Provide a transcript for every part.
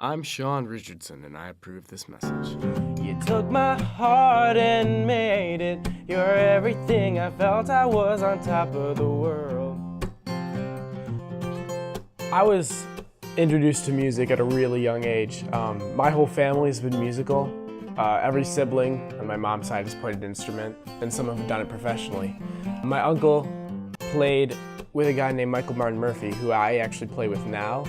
I'm Shaun Richardson, and I approve this message. You took my heart and made it. You're everything I felt. I was on top of the world. I was introduced to music at a really young age. My whole family's been musical. Every sibling on my mom's side has played an instrument, and some have done it professionally. My uncle played with a guy named Michael Martin Murphy, who I actually play with now.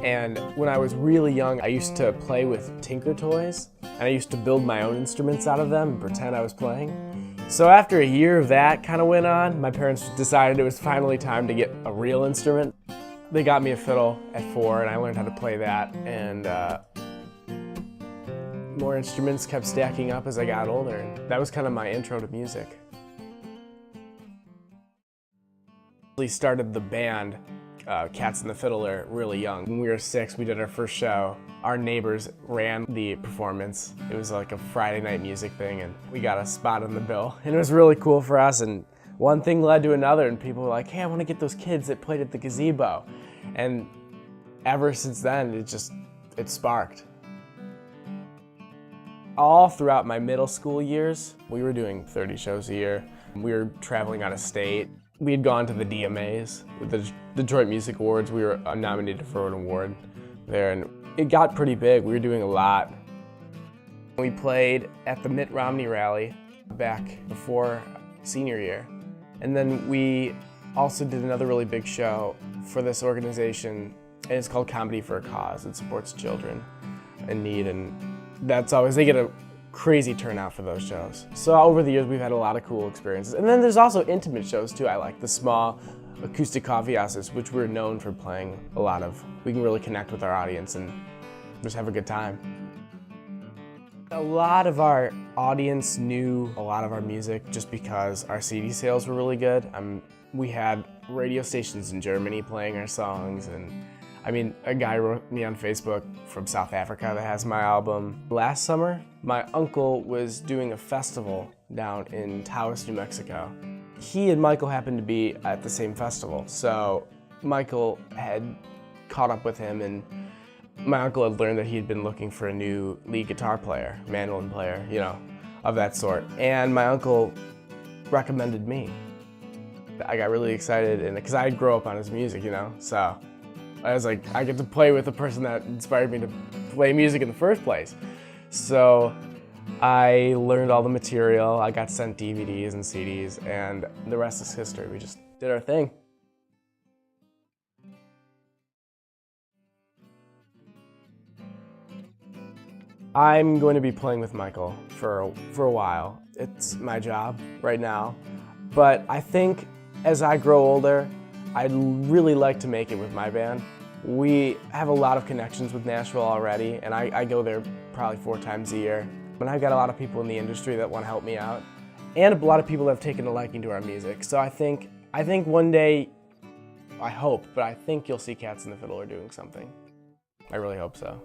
And when I was really young, I used to play with Tinker Toys, and I used to build my own instruments out of them and pretend I was playing. So after a year of that kind of went on, my parents decided it was finally time to get a real instrument. They got me a fiddle at 4, and I learned how to play that, and more instruments kept stacking up as I got older, and that was kind of my intro to music. We started the band Cats and the Fiddler really young. When we were 6, we did our first show. Our neighbors ran the performance. It was like a Friday night music thing, and we got a spot on the bill. And it was really cool for us, and one thing led to another, and people were like, hey, I want to get those kids that played at the gazebo. And ever since then, it sparked. All throughout my middle school years, we were doing 30 shows a year. We were traveling out of state. We had gone to the DMAs, the Detroit Music Awards. We were nominated for an award there, and it got pretty big. We were doing a lot. We played at the Mitt Romney rally back before senior year. And then we also did another really big show for this organization, and it's called Comedy for a Cause. It supports children in need, and they get a crazy turnout for those shows. So over the years, we've had a lot of cool experiences. And then there's also intimate shows too. I like the small acoustic coffee houses, which we're known for playing a lot of. We can really connect with our audience and just have a good time. A lot of our audience knew a lot of our music just because our CD sales were really good. We had radio stations in Germany playing our songs, and I mean, a guy wrote me on Facebook from South Africa that has my album. Last summer, my uncle was doing a festival down in Taos, New Mexico. He and Michael happened to be at the same festival, so Michael had caught up with him, and my uncle had learned that he had been looking for a new lead guitar player, mandolin player, of that sort. And my uncle recommended me. I got really excited, and because I grew up on his music, so I was like, I get to play with the person that inspired me to play music in the first place. So I learned all the material, I got sent DVDs and CDs, and the rest is history. We just did our thing. I'm going to be playing with Michael for a while. It's my job right now, but I think as I grow older, I'd really like to make it with my band. We have a lot of connections with Nashville already, and I go there probably 4 times a year. And I've got a lot of people in the industry that want to help me out, and a lot of people that have taken a liking to our music. So I think one day, I hope, but I think you'll see Cats and the Fiddler doing something. I really hope so.